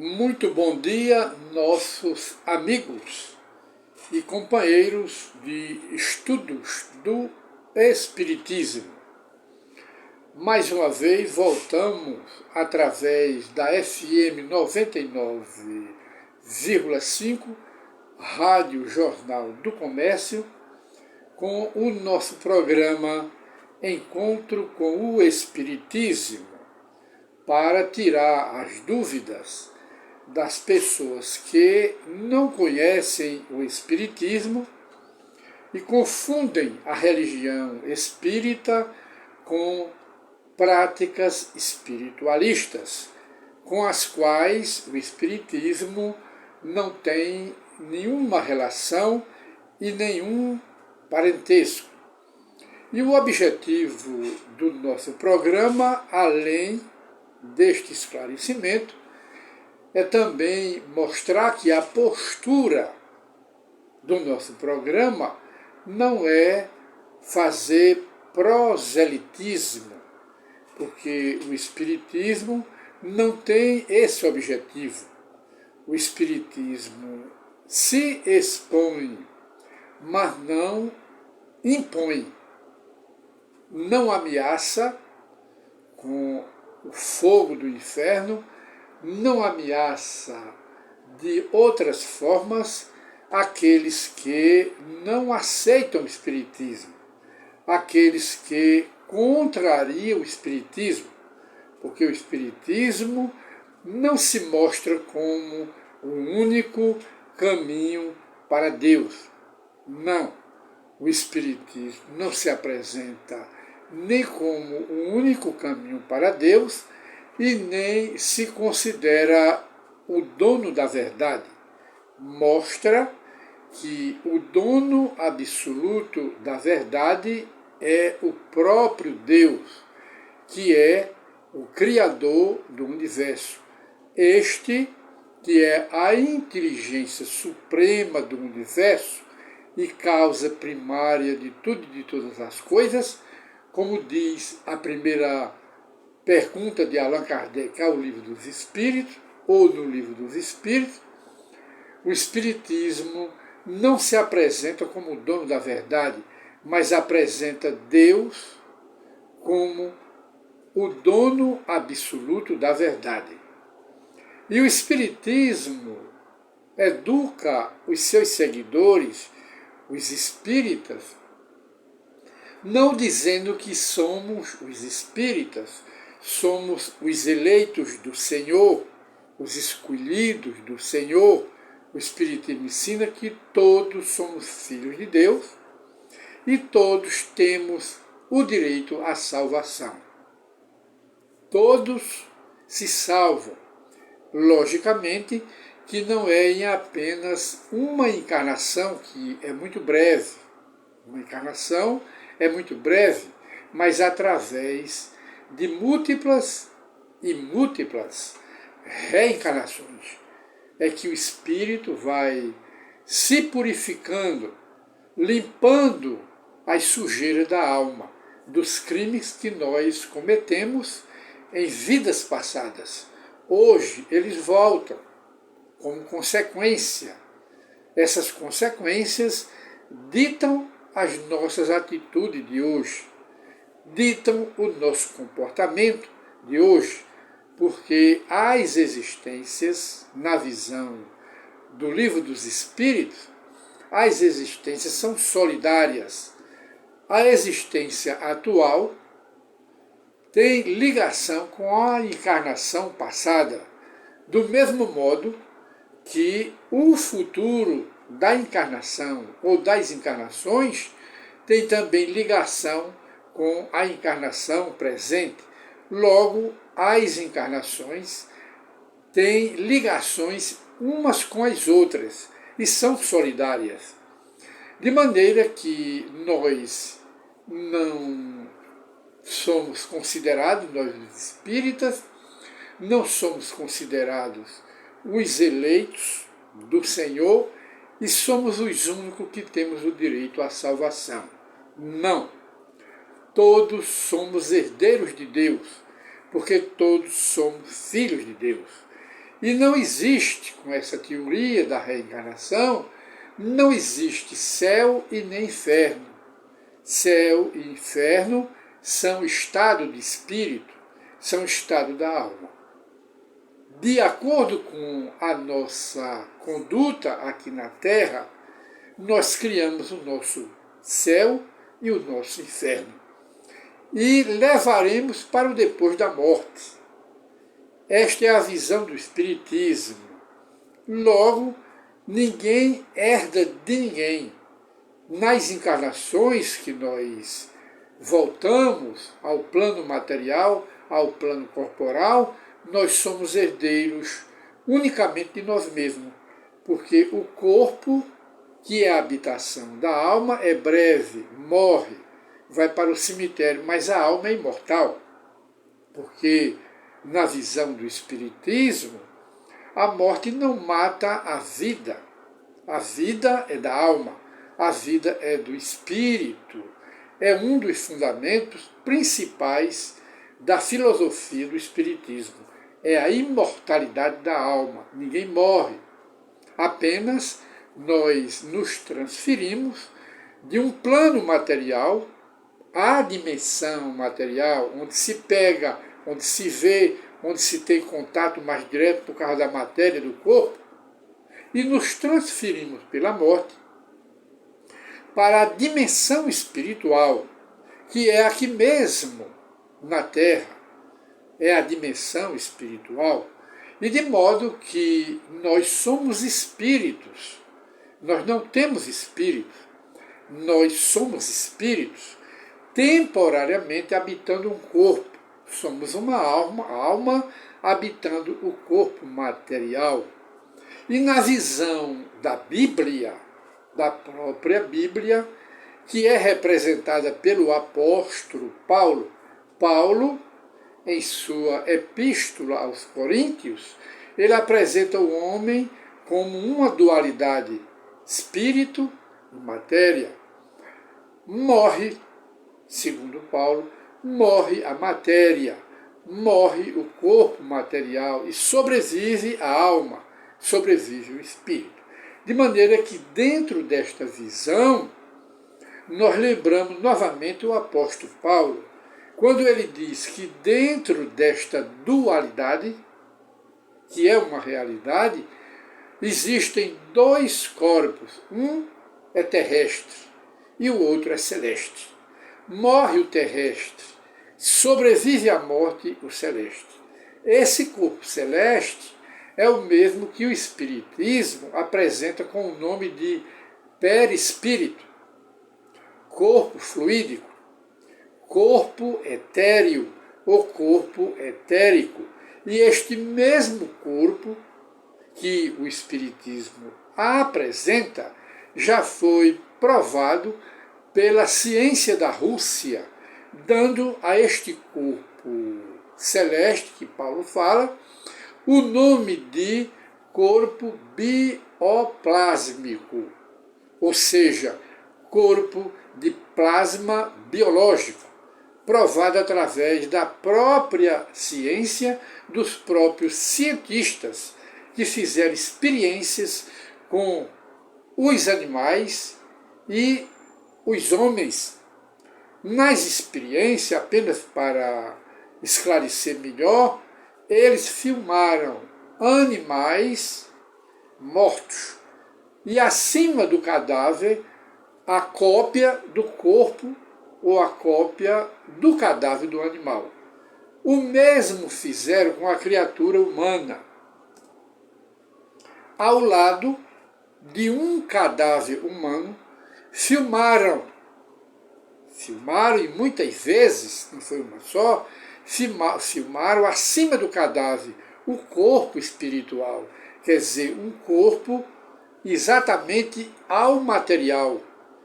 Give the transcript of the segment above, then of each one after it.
Muito bom dia, nossos amigos e companheiros de estudos do Espiritismo. Mais uma vez voltamos através da FM 99,5, Rádio Jornal do Comércio, com o nosso programa Encontro com o Espiritismo, para tirar as dúvidas das pessoas que não conhecem o Espiritismo e confundem a religião espírita com práticas espiritualistas, com as quais o Espiritismo não tem nenhuma relação e nenhum parentesco. E o objetivo do nosso programa, além deste esclarecimento, é também mostrar que a postura do nosso programa não é fazer proselitismo, porque o Espiritismo não tem esse objetivo. O Espiritismo se expõe, mas não impõe, não ameaça com o fogo do inferno, não ameaça de outras formas aqueles que não aceitam o Espiritismo, aqueles que contrariam o Espiritismo, porque o Espiritismo não se mostra como o único caminho para Deus. Não, o Espiritismo não se apresenta nem como o único caminho para Deus e nem se considera o dono da verdade. Mostra que o dono absoluto da verdade é o próprio Deus, que é o Criador do universo. Este que é a inteligência suprema do universo e causa primária de tudo e de todas as coisas, como diz a primeira pergunta de Allan Kardec ao Livro dos Espíritos, ou no Livro dos Espíritos. O Espiritismo não se apresenta como o dono da verdade, mas apresenta Deus como o dono absoluto da verdade. E o Espiritismo educa os seus seguidores, os espíritas, não dizendo que somos os espíritas, somos os eleitos do Senhor, os escolhidos do Senhor. O Espiritismo ensina que todos somos filhos de Deus e todos temos o direito à salvação. Todos se salvam. Logicamente que não é em apenas uma encarnação, que é muito breve. Uma encarnação é muito breve, mas através de múltiplas e múltiplas reencarnações é que o espírito vai se purificando, limpando as sujeiras da alma, dos crimes que nós cometemos em vidas passadas. Hoje eles voltam como consequência. Essas consequências ditam as nossas atitudes de hoje, ditam o nosso comportamento de hoje, porque as existências, na visão do Livro dos Espíritos, as existências são solidárias. A existência atual tem ligação com a encarnação passada, do mesmo modo que o futuro da encarnação ou das encarnações tem também ligação com a encarnação presente. Logo, as encarnações têm ligações umas com as outras e são solidárias. De maneira que nós não somos considerados, nós espíritas, não somos considerados os eleitos do Senhor e somos os únicos que temos o direito à salvação. Não. Todos somos herdeiros de Deus, porque todos somos filhos de Deus. E não existe, com essa teoria da reencarnação, não existe céu e nem inferno. Céu e inferno são estado de espírito, são estado da alma. De acordo com a nossa conduta aqui na Terra, nós criamos o nosso céu e o nosso inferno. E levaremos para o depois da morte. Esta é a visão do Espiritismo. Logo, ninguém herda de ninguém. Nas encarnações que nós voltamos ao plano material, ao plano corporal, nós somos herdeiros unicamente de nós mesmos, porque o corpo, que é a habitação da alma, é breve, morre, vai para o cemitério, mas a alma é imortal, porque na visão do Espiritismo, a morte não mata a vida é da alma, a vida é do espírito, é um dos fundamentos principais da filosofia do Espiritismo. É a imortalidade da alma. Ninguém morre. Apenas nós nos transferimos de um plano material à dimensão material, onde se pega, onde se vê, onde se tem contato mais direto por causa da matéria do corpo, e nos transferimos pela morte para a dimensão espiritual, que é aqui mesmo na Terra, é a dimensão espiritual, e de modo que nós somos espíritos, nós não temos espírito, nós somos espíritos temporariamente habitando um corpo, somos uma alma habitando o corpo material. E na visão da Bíblia, da própria Bíblia, que é representada pelo apóstolo Paulo, em sua epístola aos Coríntios, ele apresenta o homem como uma dualidade, espírito e matéria. Morre, segundo Paulo, morre a matéria, morre o corpo material e sobrevive a alma, sobrevive o espírito. De maneira que dentro desta visão, nós lembramos novamente o apóstolo Paulo, quando ele diz que dentro desta dualidade, que é uma realidade, existem dois corpos, um é terrestre e o outro é celeste. Morre o terrestre, sobrevive à morte o celeste. Esse corpo celeste é o mesmo que o Espiritismo apresenta com o nome de perispírito, corpo fluídico, corpo etéreo ou corpo etérico. E este mesmo corpo que o Espiritismo apresenta já foi provado pela ciência da Rússia, dando a este corpo celeste que Paulo fala o nome de corpo bioplásmico, ou seja, corpo de plasma biológico, provado através da própria ciência, dos próprios cientistas que fizeram experiências com os animais e os homens. Nas experiências, apenas para esclarecer melhor, eles filmaram animais mortos e acima do cadáver a cópia do corpo ou a cópia do cadáver do animal. O mesmo fizeram com a criatura humana. Ao lado de um cadáver humano, filmaram e muitas vezes, não foi uma só, filmaram acima do cadáver o corpo espiritual, quer dizer, um corpo exatamente ao material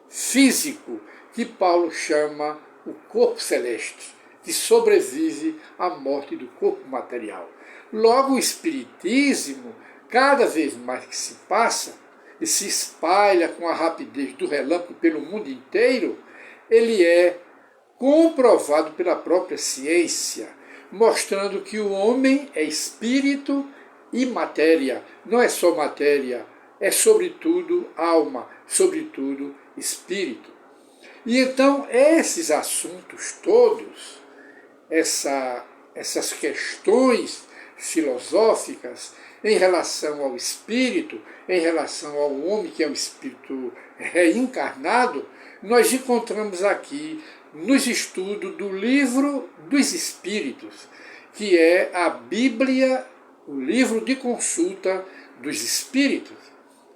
físico, que Paulo chama o corpo celeste, que sobrevive à morte do corpo material. Logo, o Espiritismo, cada vez mais que se passa, e se espalha com a rapidez do relâmpago pelo mundo inteiro, ele é comprovado pela própria ciência, mostrando que o homem é espírito imatéria, não é só matéria, é sobretudo alma, sobretudo espírito. E então esses assuntos todos, essas questões filosóficas em relação ao espírito, em relação ao homem que é um espírito reencarnado, nós encontramos aqui nos estudos do Livro dos Espíritos, que é a Bíblia, o livro de consulta dos Espíritos.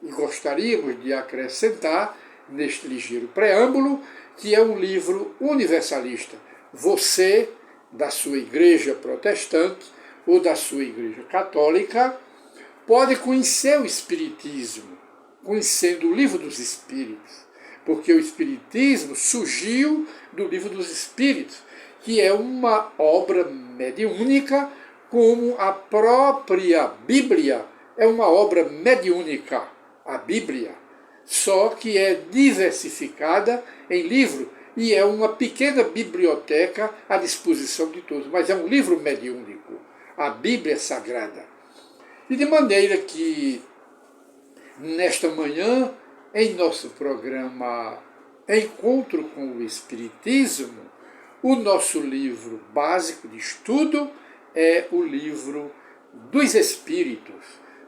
E gostaríamos de acrescentar, neste ligeiro preâmbulo, que é um livro universalista. Você, da sua igreja protestante ou da sua igreja católica, pode conhecer o Espiritismo, conhecendo o Livro dos Espíritos, porque o Espiritismo surgiu do Livro dos Espíritos, que é uma obra mediúnica, como a própria Bíblia é uma obra mediúnica, a Bíblia, só que é diversificada em livro e é uma pequena biblioteca à disposição de todos, mas é um livro mediúnico, a Bíblia Sagrada. E de maneira que, nesta manhã, em nosso programa Encontro com o Espiritismo, o nosso livro básico de estudo é o Livro dos Espíritos.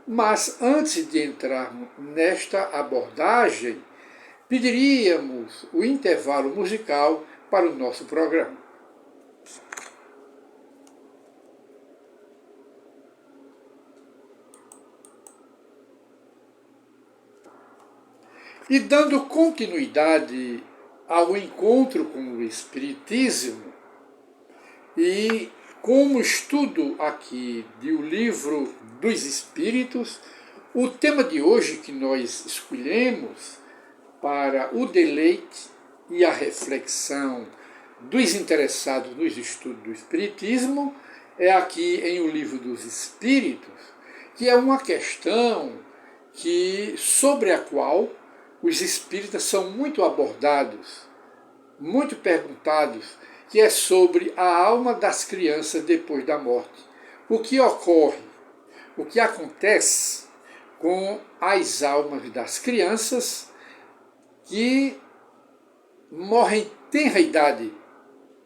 Mas antes de entrarmos nesta abordagem, pediríamos o intervalo musical para o nosso programa. E dando continuidade ao encontro com o Espiritismo, e como estudo aqui do Livro dos Espíritos, o tema de hoje que nós escolhemos para o deleite e a reflexão dos interessados nos estudos do Espiritismo é aqui em O Livro dos Espíritos, que é uma questão sobre a qual os espíritas são muito abordados, muito perguntados, que é sobre a alma das crianças depois da morte. O que ocorre, o que acontece com as almas das crianças que morrem em tenra idade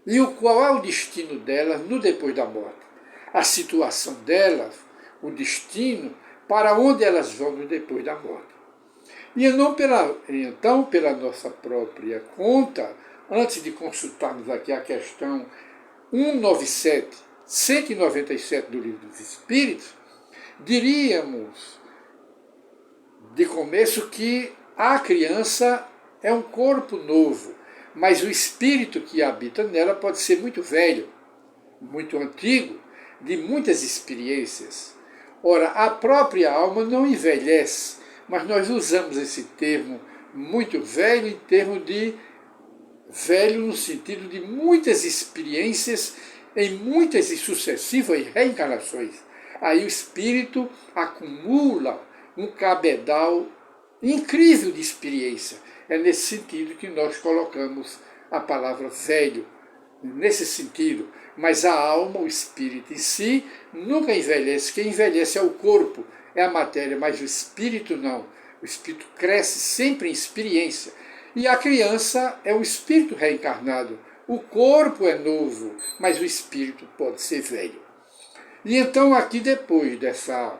e qual é o destino delas no depois da morte. A situação delas, o destino, para onde elas vão no depois da morte. E então, pela nossa própria conta, antes de consultarmos aqui a questão 197 do Livro dos Espíritos, diríamos de começo que a criança é um corpo novo, mas o espírito que habita nela pode ser muito velho, muito antigo, de muitas experiências. Ora, a própria alma não envelhece, mas nós usamos esse termo muito velho em termos de velho no sentido de muitas experiências em muitas e sucessivas reencarnações. Aí o espírito acumula um cabedal incrível de experiência. É nesse sentido que nós colocamos a palavra velho, nesse sentido. Mas a alma, o espírito em si, nunca envelhece. Quem envelhece é o corpo, é a matéria, mas o espírito não. O espírito cresce sempre em experiência. E a criança é o espírito reencarnado. O corpo é novo, mas o espírito pode ser velho. E então aqui depois dessa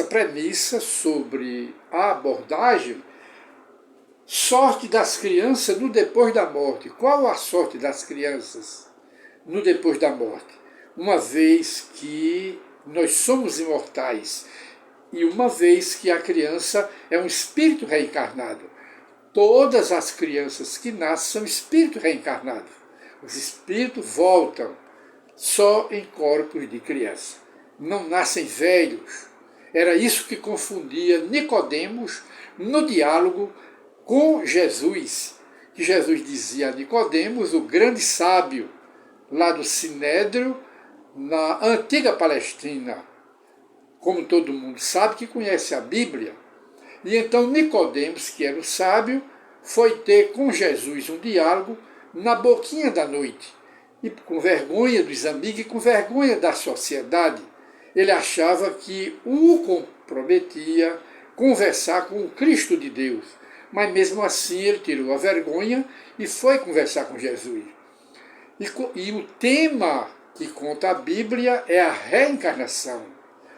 premissa sobre a abordagem, sorte das crianças no depois da morte. Qual a sorte das crianças no depois da morte? Uma vez que nós somos imortais e uma vez que a criança é um espírito reencarnado. Todas as crianças que nascem são espíritos reencarnados. Os espíritos voltam só em corpos de criança. Não nascem velhos. Era isso que confundia Nicodemos no diálogo com Jesus. Que Jesus dizia a Nicodemos, o grande sábio, lá do Sinédrio, na antiga Palestina, como todo mundo sabe que conhece a Bíblia. E então Nicodemos, que era o sábio, foi ter com Jesus um diálogo na boquinha da noite, e com vergonha dos amigos e com vergonha da sociedade. Ele achava que o comprometia conversar com o Cristo de Deus. Mas mesmo assim ele tirou a vergonha e foi conversar com Jesus. E o tema que conta a Bíblia é a reencarnação,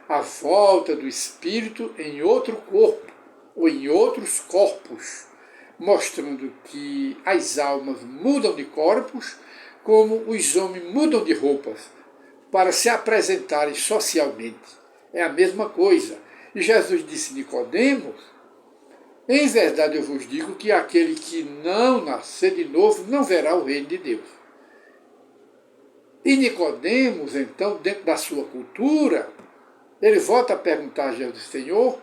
a volta do espírito em outro corpo ou em outros corpos, mostrando que as almas mudam de corpos como os homens mudam de roupas para se apresentarem socialmente. É a mesma coisa. E Jesus disse a Nicodemos: em verdade eu vos digo que aquele que não nascer de novo não verá o reino de Deus. E Nicodemos, então, dentro da sua cultura, ele volta a perguntar a Jesus: Senhor,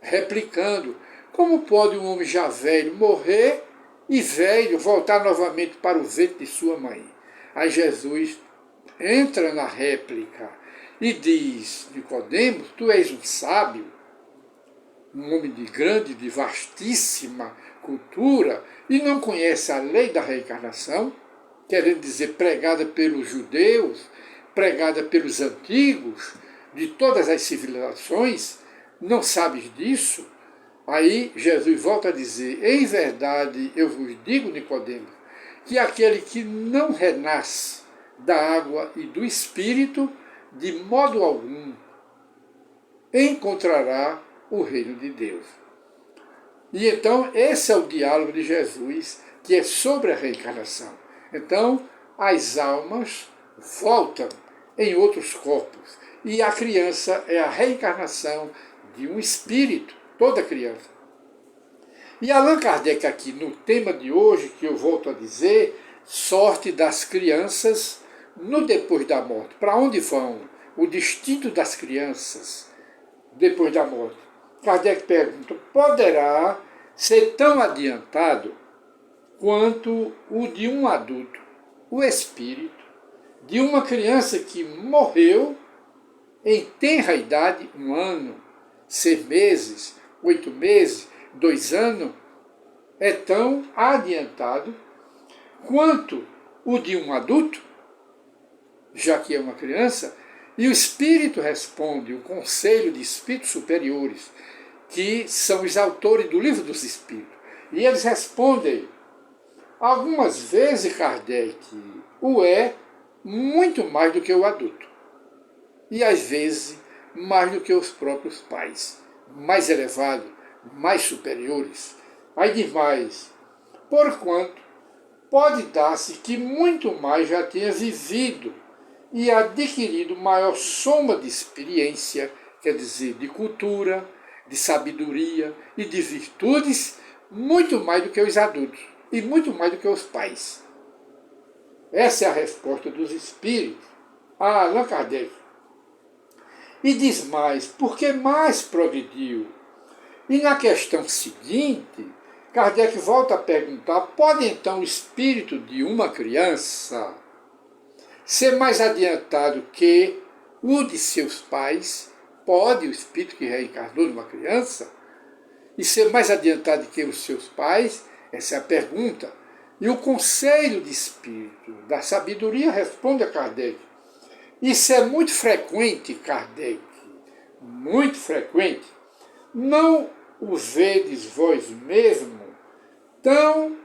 replicando, como pode um homem já velho morrer e velho voltar novamente para o ventre de sua mãe? Aí Jesus entra na réplica e diz: Nicodemos, tu és um sábio, um homem de grande, de vastíssima cultura, e não conhece a lei da reencarnação, querendo dizer pregada pelos judeus, pregada pelos antigos, de todas as civilizações, não sabes disso? Aí Jesus volta a dizer: em verdade eu vos digo, Nicodemos, que aquele que não renasce da água e do Espírito, de modo algum encontrará o reino de Deus. E então esse é o diálogo de Jesus, que é sobre a reencarnação. Então as almas voltam em outros corpos, e a criança é a reencarnação de um espírito, toda criança. E Allan Kardec aqui no tema de hoje, que eu volto a dizer, sorte das crianças no depois da morte. Para onde vão? O destino das crianças depois da morte. Kardec pergunta: poderá ser tão adiantado quanto o de um adulto, o espírito de uma criança que morreu em tenra idade, 1 ano, 6 meses, 8 meses, 2 anos, é tão adiantado quanto o de um adulto, já que é uma criança? E o Espírito responde, o Conselho de Espíritos Superiores, que são os autores do Livro dos Espíritos. E eles respondem, algumas vezes, Kardec, o é muito mais do que o adulto. E às vezes mais do que os próprios pais, mais elevados, mais superiores. Aí diz mais: porquanto pode dar-se que muito mais já tenha vivido e adquirido maior soma de experiência, quer dizer, de cultura, de sabedoria e de virtudes, muito mais do que os adultos e muito mais do que os pais. Essa é a resposta dos espíritos a Allan Kardec. E diz mais: porque mais progrediu? E na questão seguinte, Kardec volta a perguntar: pode então o espírito de uma criança ser mais adiantado que o de seus pais? Pode o espírito que reencarnou numa criança e ser mais adiantado que os seus pais? Essa é a pergunta. E o Conselho de Espírito da Sabedoria responde a Kardec: isso é muito frequente, Kardec, muito frequente. Não o vedes vós mesmo tão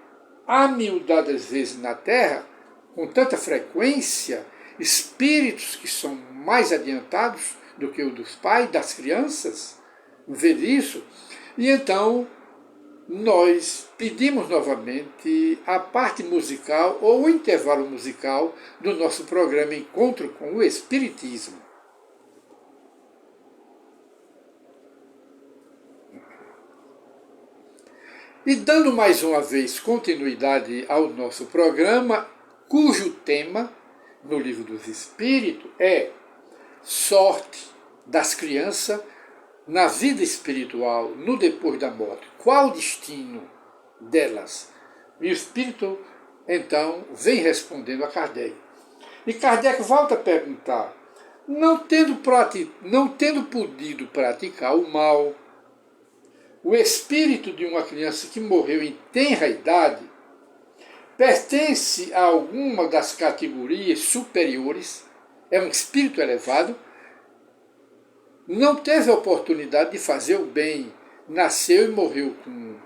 amiudadas vezes na Terra, com tanta frequência, espíritos que são mais adiantados do que o dos pais, das crianças? Vê isso? E então nós pedimos novamente a parte musical ou o intervalo musical do nosso programa Encontro com o Espiritismo. E dando mais uma vez continuidade ao nosso programa, cujo tema no Livro dos Espíritos é sorte das crianças na vida espiritual, no depois da morte. Qual o destino delas? E o Espírito, então, vem respondendo a Kardec. E Kardec volta a perguntar: não tendo podido praticar o mal, o espírito de uma criança que morreu em tenra idade pertence a alguma das categorias superiores? É um espírito elevado? não teve a oportunidade de fazer o bem, nasceu e morreu com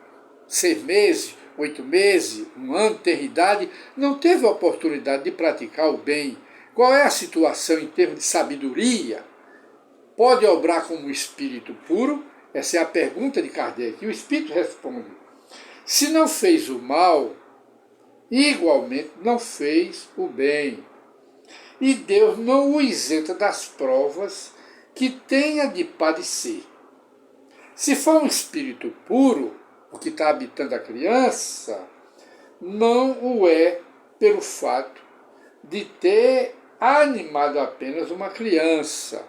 6 meses, 8 meses, 1 ano, eternidade, não teve a oportunidade de praticar o bem. Qual é a situação em termos de sabedoria? Pode obrar como um espírito puro? Essa é a pergunta de Kardec. E o espírito responde: se não fez o mal, igualmente não fez o bem. E Deus não o isenta das provas que tenha de padecer. Se for um espírito puro, o que está habitando a criança, não o é pelo fato de ter animado apenas uma criança,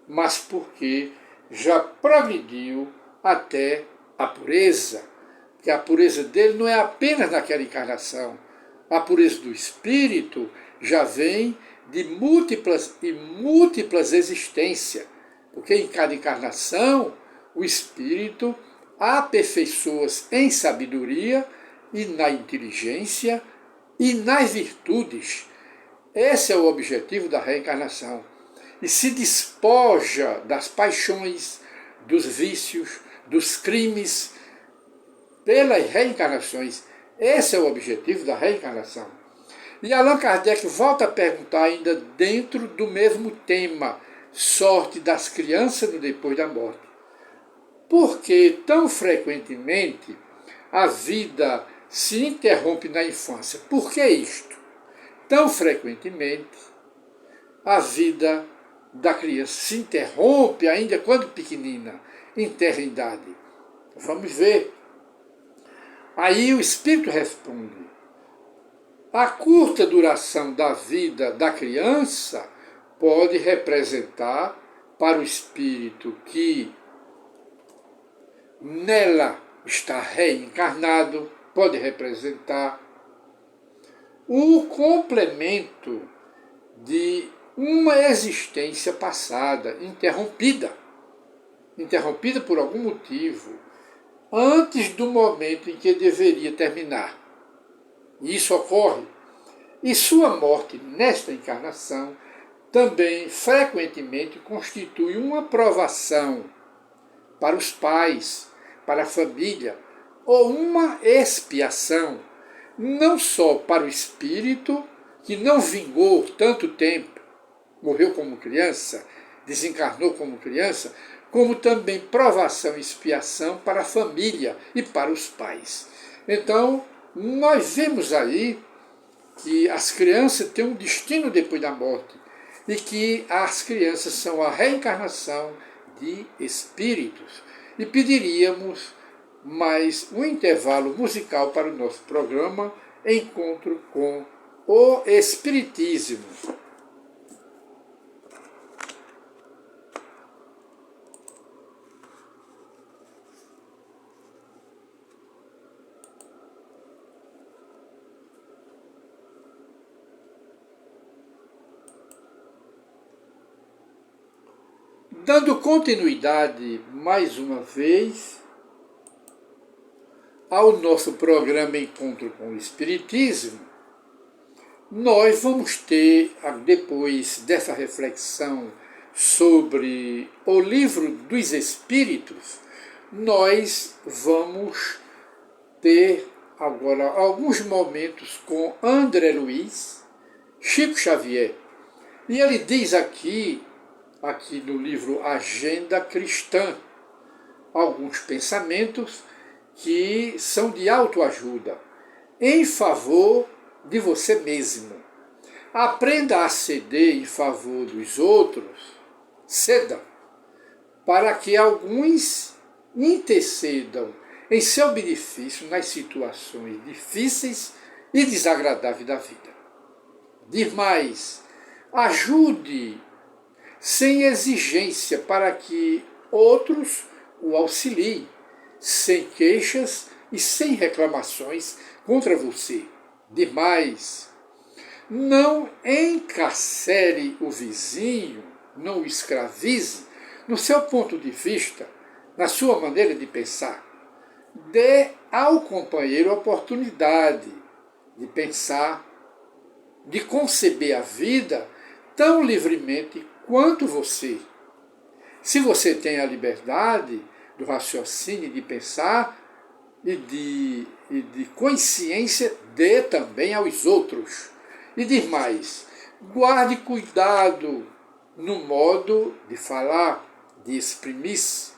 mas porque já progrediu até a pureza, que a pureza dele não é apenas naquela encarnação. A pureza do espírito já vem de múltiplas e múltiplas existências, porque em cada encarnação o espírito aperfeiçoa-se em sabedoria e na inteligência e nas virtudes. Esse é o objetivo da reencarnação. E se despoja das paixões, dos vícios, dos crimes, pelas reencarnações. Esse é o objetivo da reencarnação. E Allan Kardec volta a perguntar, ainda dentro do mesmo tema, sorte das crianças no depois da morte. Por que tão frequentemente a vida se interrompe na infância? Por que isto? Tão frequentemente a vida da criança se interrompe ainda quando pequenina, em terra idade. Vamos ver. Aí o Espírito responde: a curta duração da vida da criança pode representar para o espírito que nela está reencarnado, pode representar o complemento de uma existência passada, interrompida por algum motivo, antes do momento em que deveria terminar. E isso ocorre. E sua morte nesta encarnação também frequentemente constitui uma provação para os pais, para a família, ou uma expiação, não só para o espírito que não vingou tanto tempo, morreu como criança, desencarnou como criança, como também provação e expiação para a família e para os pais. Então, nós vemos aí que as crianças têm um destino depois da morte e que as crianças são a reencarnação de espíritos. E pediríamos mais um intervalo musical para o nosso programa Encontro com o Espiritismo. Dando continuidade, mais uma vez, ao nosso programa Encontro com o Espiritismo, nós vamos ter, depois dessa reflexão sobre o Livro dos Espíritos, nós vamos ter agora alguns momentos com André Luiz, Chico Xavier. E ele diz aqui no livro Agenda Cristã, alguns pensamentos que são de autoajuda, em favor de você mesmo. Aprenda a ceder em favor dos outros, ceda, para que alguns intercedam em seu benefício nas situações difíceis e desagradáveis da vida. Diz mais, ajude sem exigência para que outros o auxiliem, sem queixas e sem reclamações contra você. Demais, não encarcere o vizinho, não o escravize no seu ponto de vista, na sua maneira de pensar. Dê ao companheiro a oportunidade de pensar, de conceber a vida tão livremente quanto você. Se você tem a liberdade do raciocínio, de pensar e de consciência, dê também aos outros. E diz mais, guarde cuidado no modo de falar, de exprimir-se.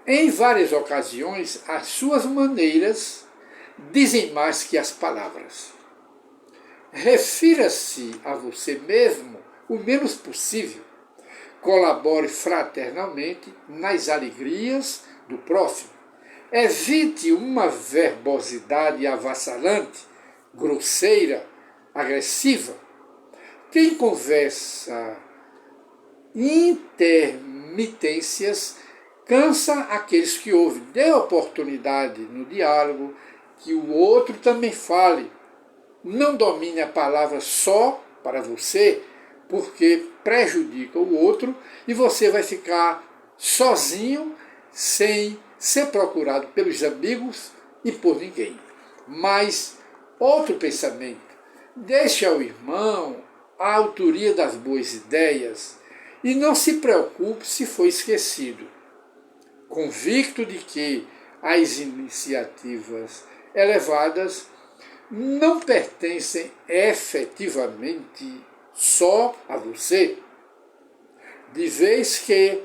Em várias ocasiões, as suas maneiras dizem mais que as palavras. Refira-se a você mesmo o menos possível. Colabore fraternalmente nas alegrias do próximo. Evite uma verbosidade avassalante, grosseira, agressiva. Quem conversa intermitências cansa aqueles que ouvem. Dê oportunidade no diálogo que o outro também fale. Não domine a palavra só para você, porque prejudica o outro e você vai ficar sozinho, sem ser procurado pelos amigos e por ninguém. Mas outro pensamento, deixe ao irmão a autoria das boas ideias e não se preocupe se foi esquecido. Convicto de que as iniciativas elevadas não pertencem efetivamente só a você, de vez que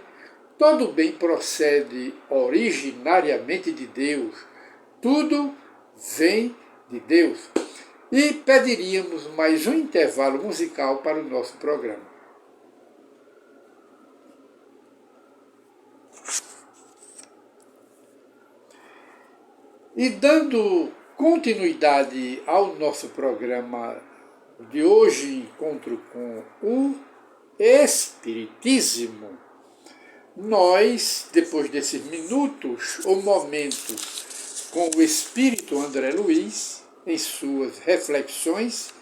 todo bem procede originariamente de Deus, tudo vem de Deus. E pediríamos mais um intervalo musical para o nosso programa. E dando continuidade ao nosso programa de hoje, encontro com o Espiritismo, nós, depois desses minutos ou momentos com o Espírito André Luiz, em suas reflexões,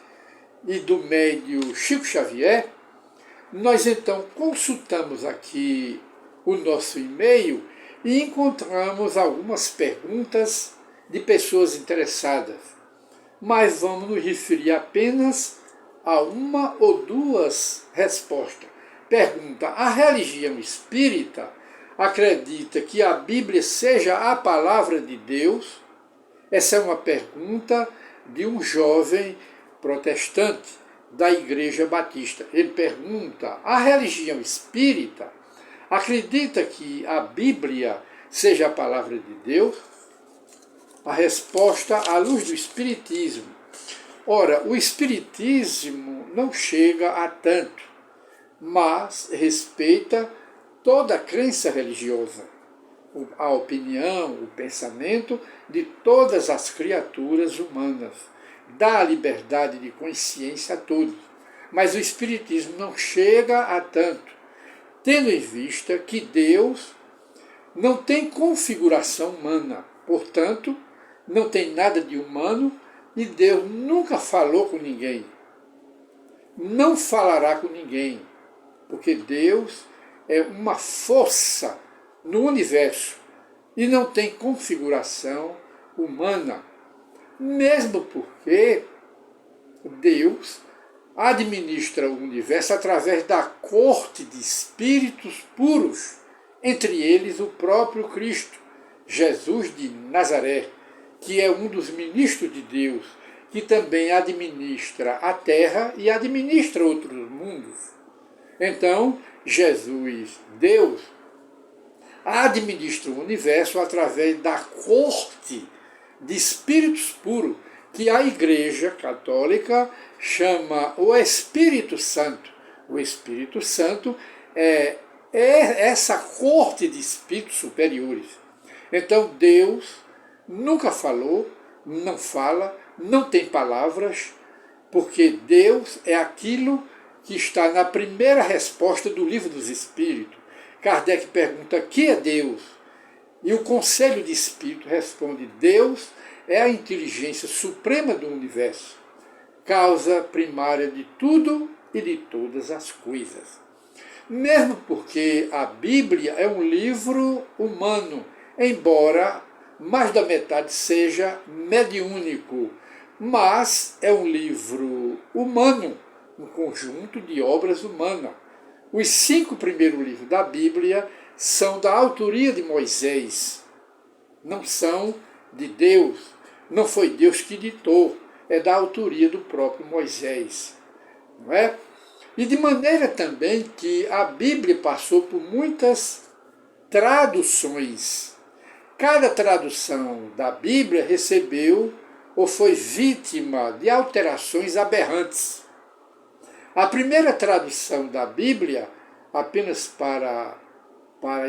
e do médio Chico Xavier, nós então consultamos aqui o nosso e-mail e encontramos algumas perguntas de pessoas interessadas, mas vamos nos referir apenas a uma ou duas respostas. Pergunta: a religião espírita acredita que a Bíblia seja a palavra de Deus? Essa é uma pergunta de um jovem protestante da Igreja Batista. Ele pergunta: a religião espírita acredita que a Bíblia seja a palavra de Deus? A resposta à luz do Espiritismo. Ora, o Espiritismo não chega a tanto, mas respeita toda a crença religiosa, a opinião, o pensamento de todas as criaturas humanas, dá a liberdade de consciência a todos. Mas o Espiritismo não chega a tanto, tendo em vista que Deus não tem configuração humana, portanto, não tem nada de humano e Deus nunca falou com ninguém. Não falará com ninguém, porque Deus é uma força no universo e não tem configuração humana. Mesmo porque Deus administra o universo através da corte de espíritos puros, entre eles o próprio Cristo, Jesus de Nazaré, que é um dos ministros de Deus, que também administra a terra e administra outros mundos. Então, Jesus, Deus, administra o universo através da corte de espíritos puros, que a Igreja Católica chama o Espírito Santo. O Espírito Santo é essa corte de espíritos superiores. Então, Deus nunca falou, não fala, não tem palavras, porque Deus é aquilo que está na primeira resposta do Livro dos Espíritos. Kardec pergunta: que é Deus? E o Conselho de Espírito responde: Deus é a inteligência suprema do universo, causa primária de tudo e de todas as coisas. Mesmo porque a Bíblia é um livro humano, embora mais da metade seja mediúnico, mas é um livro humano, um conjunto de obras humanas. Os 5 primeiros livros da Bíblia são da autoria de Moisés, não são de Deus, não foi Deus que ditou, é da autoria do próprio Moisés, não é? E de maneira também que a Bíblia passou por muitas traduções. Cada tradução da Bíblia recebeu ou foi vítima de alterações aberrantes. A primeira tradução da Bíblia, apenas para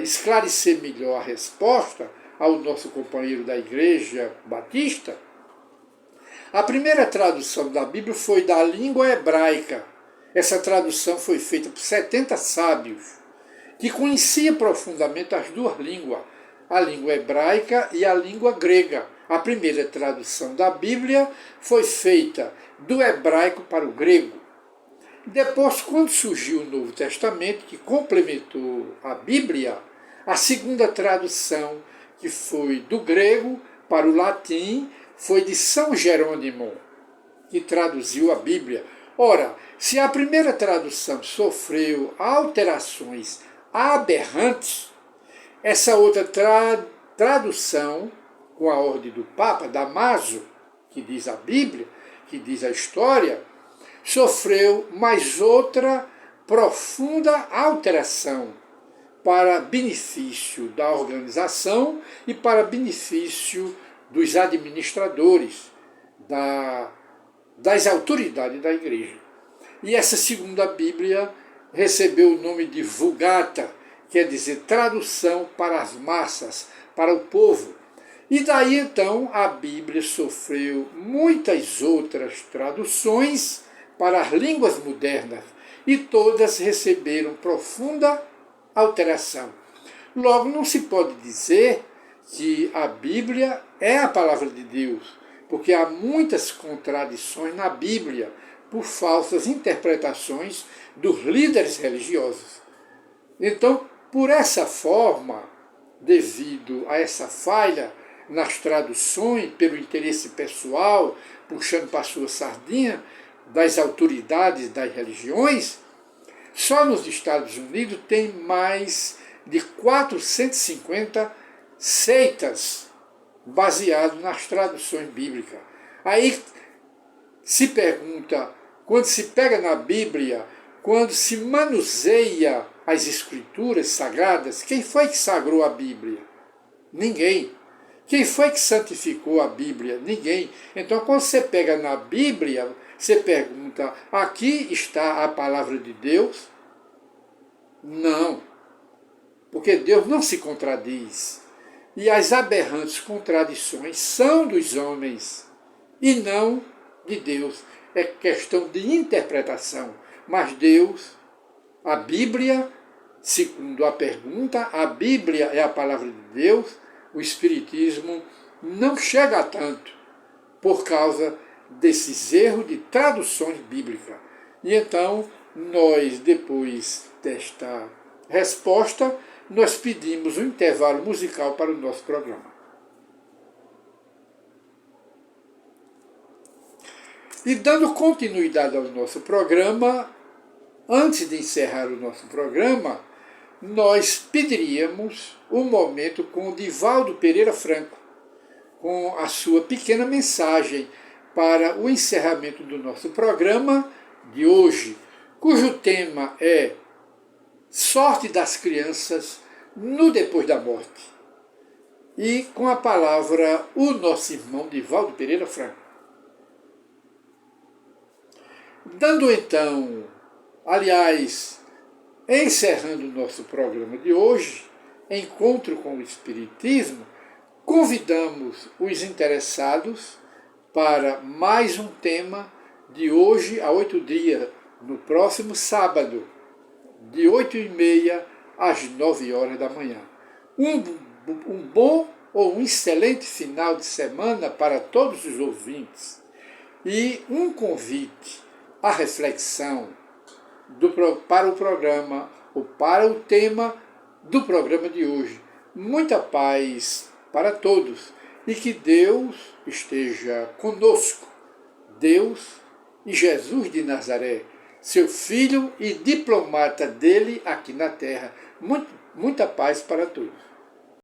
esclarecer melhor a resposta ao nosso companheiro da Igreja Batista, a primeira tradução da Bíblia foi da língua hebraica. Essa tradução foi feita por 70 sábios, que conheciam profundamente as duas línguas, a língua hebraica e a língua grega. A primeira tradução da Bíblia foi feita do hebraico para o grego. Depois, quando surgiu o Novo Testamento, que complementou a Bíblia, a segunda tradução, que foi do grego para o latim, foi de São Jerônimo, que traduziu a Bíblia. Ora, se a primeira tradução sofreu alterações aberrantes, essa outra tradução, com a ordem do Papa, Damaso, que diz a Bíblia, que diz a história, sofreu mais outra profunda alteração para benefício da organização e para benefício dos administradores, das autoridades da Igreja. E essa segunda Bíblia recebeu o nome de Vulgata, quer dizer tradução para as massas, para o povo. E daí então a Bíblia sofreu muitas outras traduções para as línguas modernas e todas receberam profunda alteração. Logo, não se pode dizer que a Bíblia é a palavra de Deus, porque há muitas contradições na Bíblia por falsas interpretações dos líderes religiosos. Então, por essa forma, devido a essa falha nas traduções, pelo interesse pessoal, puxando para a sua sardinha, das autoridades das religiões, só nos Estados Unidos tem mais de 450 seitas baseadas nas traduções bíblicas. Aí se pergunta, quando se pega na Bíblia, quando se manuseia as escrituras sagradas, quem foi que sagrou a Bíblia? Ninguém. Quem foi que santificou a Bíblia? Ninguém. Então, quando você pega na Bíblia, você pergunta, aqui está a palavra de Deus? Não, porque Deus não se contradiz. E as aberrantes contradições são dos homens e não de Deus. É questão de interpretação. Mas Deus, a Bíblia, segundo a pergunta, a Bíblia é a palavra de Deus, o Espiritismo não chega a tanto por causa desses erros de traduções bíblicas. E então, nós, depois desta resposta, nós pedimos um intervalo musical para o nosso programa. E dando continuidade ao nosso programa, antes de encerrar o nosso programa, nós pediríamos um momento com o Divaldo Pereira Franco, com a sua pequena mensagem para o encerramento do nosso programa de hoje, cujo tema é Sorte das Crianças no Depois da Morte. E com a palavra o nosso irmão Divaldo Pereira Franco. Dando então, encerrando o nosso programa de hoje, Encontro com o Espiritismo, convidamos os interessados para mais um tema de hoje a 8 dias, no próximo sábado, de 8h30 às 9h da manhã. Um bom ou um excelente final de semana para todos os ouvintes e um convite à reflexão para o programa, ou para o tema do programa de hoje. Muita paz para todos e que Deus esteja conosco. Deus e Jesus de Nazaré, seu filho e diplomata dele aqui na Terra. Muita paz para todos.